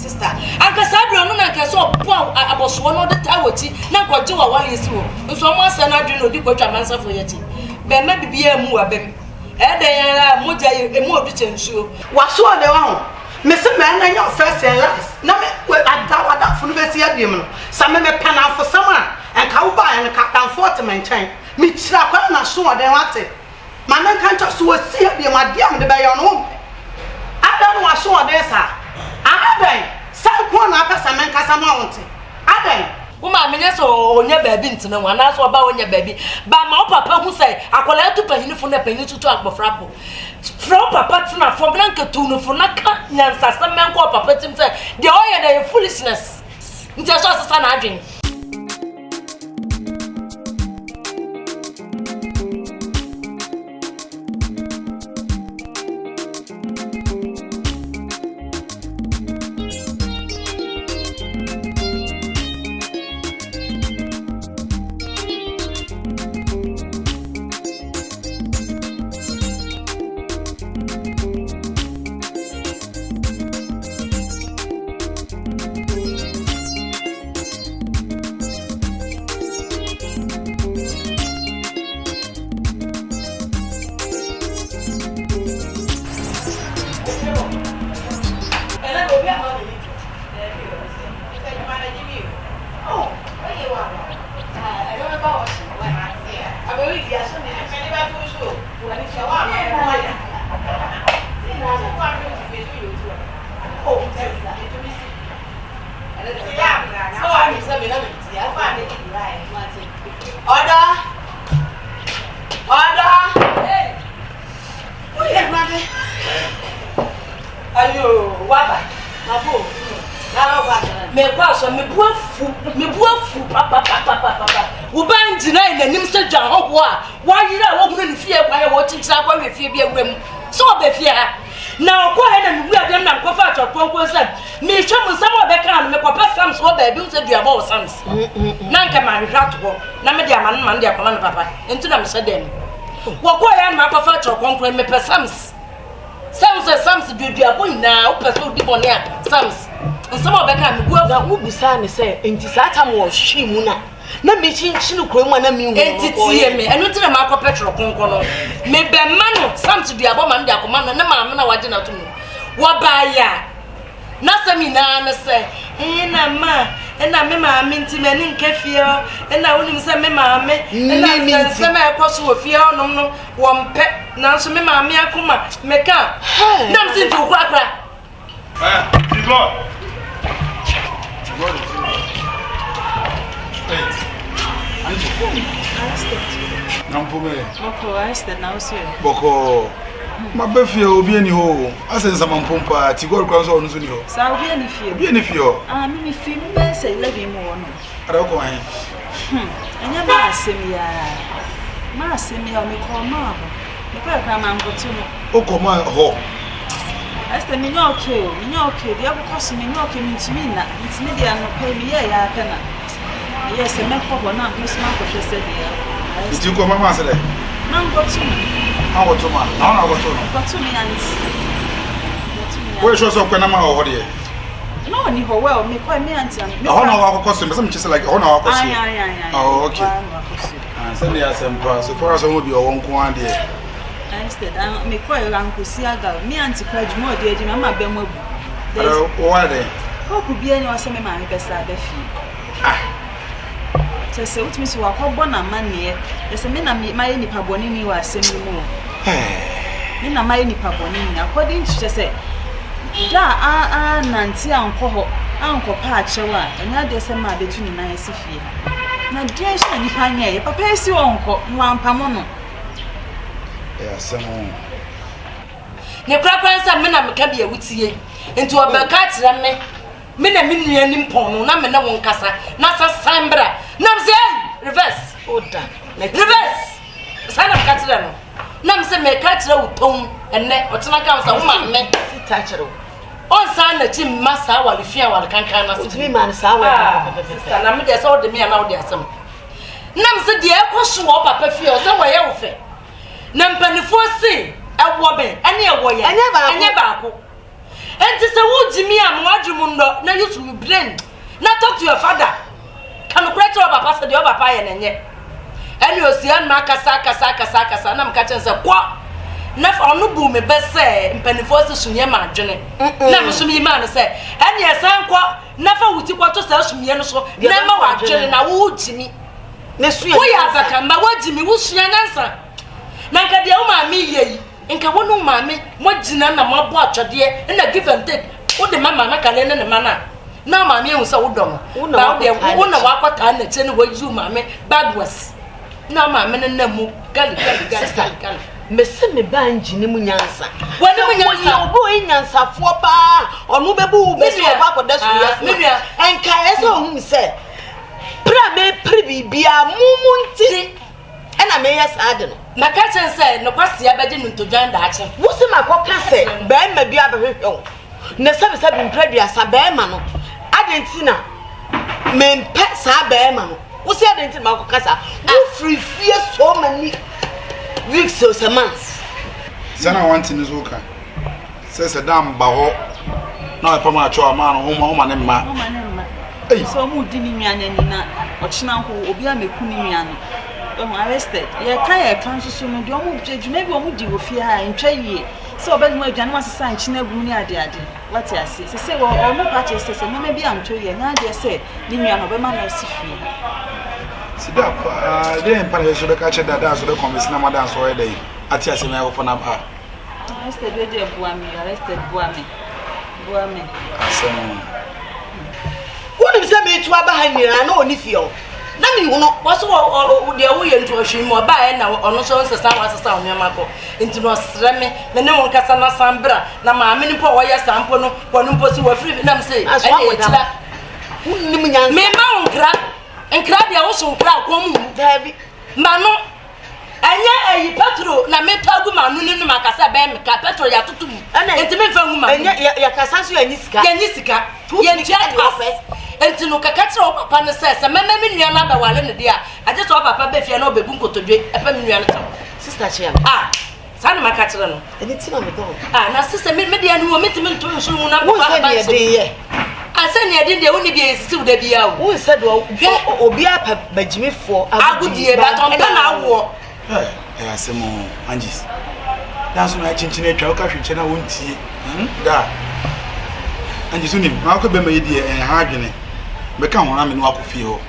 sister. Anka sabro no na nke so po aboso no de tawoti na gwoje wa wale esi wo. Nso mo ase na dwe no di kwatwa mansa fo yeti. Be ma bibia mu abem. E de yan moja emu obi chensuo. Waso de wa ho. Me se me na nya first and last. Na me ada funu be si abiem no. Sa me pana fo sama. Enka wo ba en ka dan fort me nchen. Me kira kwa na so de wate. Ma me kan to so si abiem ade am de be yo no. Adan wa so de sa. Adan sa ko na aka sa men kasa ma wonte. Adan Uma menye so onye baabi ntene wa na so oba onye baabi ba ma papa hu sai akola tu pahini fu na pahini tutu agbofrapo fro papa tuna fo blanke tu no fu na ka nyansa sa men ko papa tim sai de oye na foolishness nti so asesa na adwen Nanka ma hwatwo na me dia man dia koma no papa enti na me hye dem wo ko ya ma papa cho konkro me pe sams dudu aboyina wo pe so di bone a sams nsama obeka me gua ga wo bisa ne se enti sa tam wo hwe mu na me chinchinu kro mu na me hu enti tie me enu ti na ma ko petro konkro no me be ma no sams dudu abo ma dia koma no na ma na waje na to mu wo ba ya na semina na se na ma ena me ma minti me ni nkefie ena wonim se me ma me ena se me ekoso ofie onom no wo mpe na so me ma me akoma me ka nam se ntu kwa kwa God Boko ma befie obi ani ho asensa mampompa ti God kwan so onu so ni ho sa obi ani fie ho mi fi me se lebi mo wono ara ko han anya ma asem ya me ko ma ho me pa kwa ma ngotu no o ko ma ho asta mi no okay dia ko koso mi no okay mi ntimi dia no pe mi ya kana yes me ko ho na mi sma ko hwese dia ti ko mama se le na ngotu awo to ma na ngotu no ngotu mi anti we show so kwa na ma ho de no ni ho well me kwa mi anti na ho na wa koso me some chese like ho na wa koso oh okay say me asempa so for us won bi o won ko an de instead me kwa yo rankosi aga mi anti kwa djumo de ejima ma be mo bu what de ko ku bi eni o se me ma me pesa be fi se utimi si wakobọ na manie ese me na maye nipa boni ni wa asemi mu me na maye nipa boni ni according to say da nanti anko pa achewa enya de se ma betu ni na esifie na dia shi nipa nya ye papa esi onko nwampa mo no asemo ne kwakwansa me na meka bia wutie enti obeka kire me na minua ni mpon no na me na won kasa na sambra na mse reverse oda reverse sana mkatira no na mse me katira uton enne otena ka msa wo me sita kire on sana ti masa wale fia wale kankan na sitimi man sa wale sister na me de so de me na wo de asem na mse de ekoso wo papa fia o se wo ye wo fe na mpanifo se ewo ben ene ewo ye anya baako And to say, would Jimmy and Wadrumundo, now you should blend. Now talk to your father. Come cry to our pastor, the other pie and yet. And you see, and Makasaka, and I'm catching some quack. Never on no boom, best say, in Pennyforce, Sunyama, Johnny. Never Sumi man say, and yes, I'm never would you want to sell some yen so, never watch Johnny, now would Jimmy. We are back, and my what Jimmy will see an answer. Nanka the Oma me ye, and Kawano mammy, what Jinana, my watch a dear, and a give and take. What the mamma Macalan and the manna. Now, mammy was so dumb. Now, there won't walk what time the 10 way you, mammy, bad was. Now, my men and them gully. Mese me banji ni munyansa. Wani munyansa obo enyansa fo pa onu bebu be so ba ko dasu ya. Enka eso hu se. Pra me bibia mumunti. Ena me yes ade no. Na ka chen se no kwase ya beje no ntodwan da ache. Wo se makoka se be ma bia be hwehwe. Na sabe mpradua sa be ma no. Adenti na me mpe sa be ma no. Wo se adenti makoka sa. Wo free so many weeks or some months. Sana wanting is okay. Says a damn baho. Now, a man, home and ma. So, who did me and Nina, or China who be a Mekunian? Arrested. Yeah, Kaya comes soon. The only judge maybe won't do with fear and try ye. So, but my Jan was a sign, China Bunia, daddy. What I say? Say, well, all my parties say, maybe I'm too young. I dare say, Nina, no, man, I see. Sit up, then Paris should catch that dance with the commission, Madame Soy. At yes, and I open up her. Arrested, arrested, Buami. I said, what is that me to behind me? I know if you. Nami will not was all the way into a shame or buy now on so as a sound Yamako into no Remy, the no Casana Sambra, Nama, many poor yes, Sampono, when Umposi were free, and say, as one with that. Me mount crab. And crab ya also crab come David Mano Anya Petro na me pagu manu ni makasa be me ka Petro ya tutu enti me fa huma anya ya kasanso ya nisika ya ntia office enti no kaka kire o papa ne se me nua na da wale ne dia aje so papa be fie na obebu nkotodwe epa me nua ne sister chia sana maka kire no eni ti na me do na sister me dia no me timi nto nso mu na papa ba se asani ade de woni bi esisi wuda bia wo se do obi apa bagimefo agudie ba ton pa na wo asemo Angis that's why chinchine atwa ka hwetche na wontie da Angis unim ma ko be ma yedi ha adwene be ka hona me no akofie ho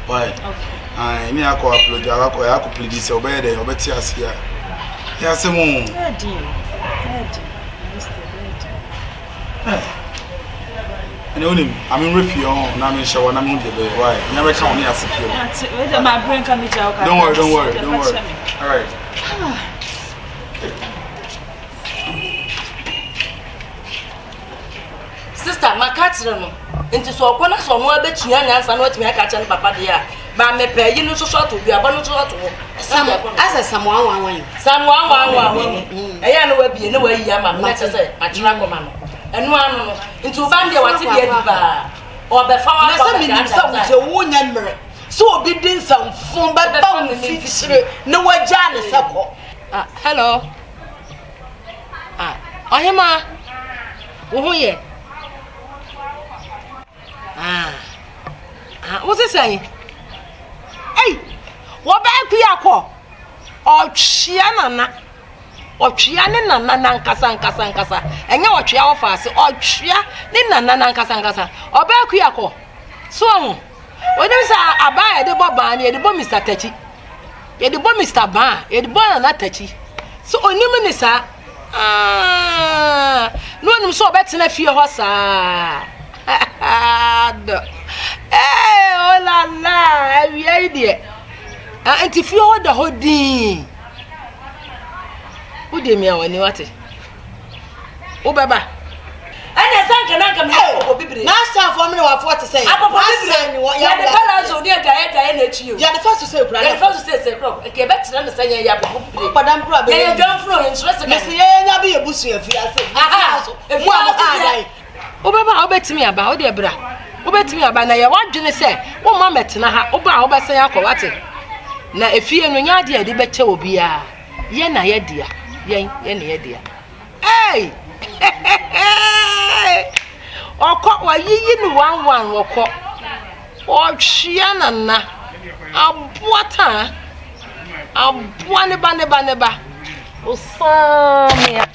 why okay me akọ apologize akọ plead say obey dey obeti asia ya asemo edi and only I'm in review on I'm in shower I'm in the why never count me as my brain can be joke. Don't worry all right sister makatire no enti so okona so no abetua nyansa no atumi aka kyan papa de a ba me pa yi no so so to bi aba no so to wo asa samuanwan eya no wa bie no wa yi ama me tse se akira koma no enu anu no nti ubande wate bia di ba obefa wa kwa na sa wo wo nya mmere so obi din samfun ba ba wo fitire na waja ne sako hello ohima wo hu ye what's it saying? Hey, what back we are called? Oh, Chiana, or Chiana, Nankasa, and your chia of us, or Chia, Nankasa, or back we are called. So, when there's a buy the Boban, the bomb Mr. Tetchy, the bomb Mr. Ban, the bomb not Tetchy. So, on you, Minister, no one saw better than a few horse. Eh, oh la la, every idea. And if you hold the whole thing, who did me when you want it? Oh, Baba. And I think I can help Bibi. Master for me, what to say? You are the fellows who near Diana, you are the first to say, the first to say, okay, better than the same. But I'm probably a young flow in Switzerland. Yes, be a bush if you if you are. Oh, Baba, I'll bet me about dear bra. Oh, bet me about now. What do you say? Oh, Mamma, Tina, Oba, Oba, say, Uncle, what it? Now, if you and your dear, the better will be a yen, dear. Yen, dear. Hey! Oko wa yiyi ni 11 woko. O hwia nana. Abuata. Abua ne ba. Osamia.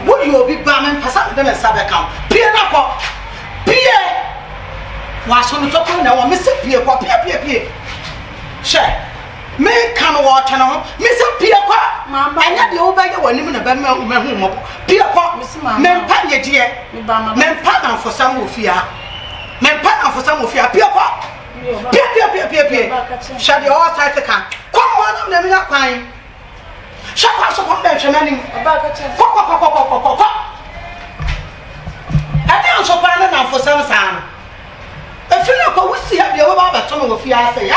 Would you be barman, Passat them and Sabacam? Pierre Nako, Pierre was on the top of now, Mr. Pierre, Pierre. Share. May come water now, Mr. Pierre, Mamma, and not the old bagger when even a bad man, Pierre, men pan dear, men pan for some of you, men pan for some of you, Pierre, shall you all try to come? Come on, I'm never not crying. Shut up, so I'm mentioning about a I don't so far enough for some time. I feel like we see the other some of you say,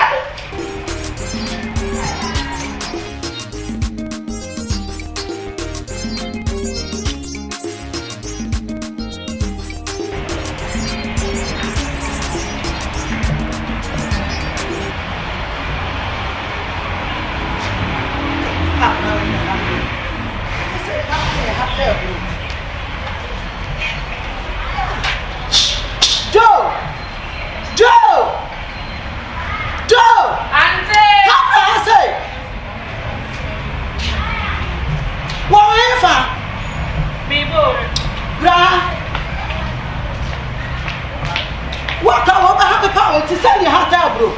to send your heart out, bro.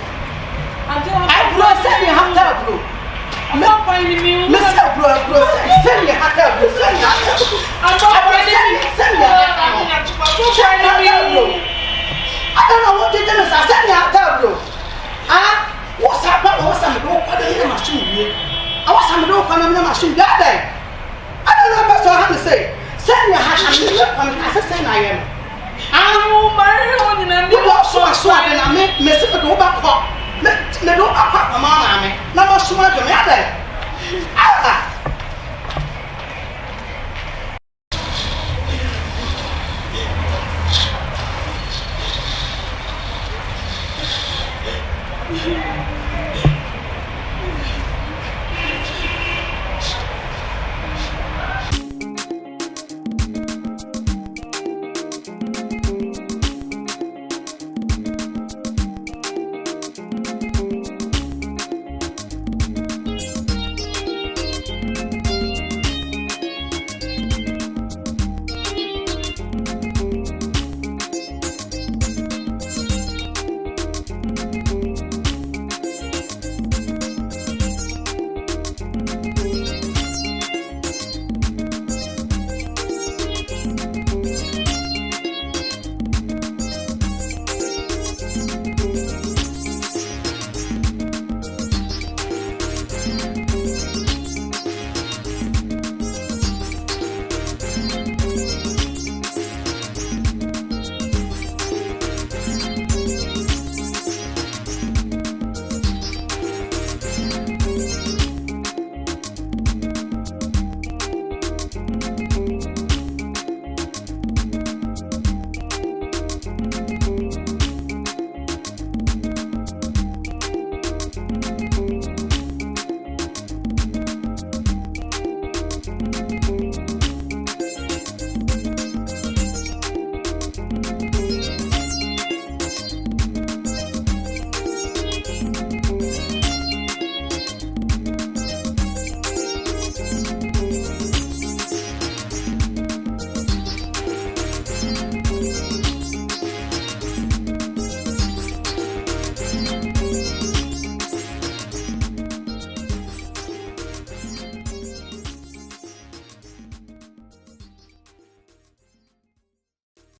I bro, send your heart out, bro. I'm not finding me. Mr. Bro, send your heart out, bro. Send your heart out. I'm not send your heart out, bro. I don't know what you're doing. Send your heart out, bro. What's happening? What's happening? What are you machine? I was some door coming in the machine that day. I don't know what I have to say. Send your heart out. I said, I am. I'm married and we lost so much and I make Miss Obaa Akua. Me do Akua mama me. Na mo suma do me ade.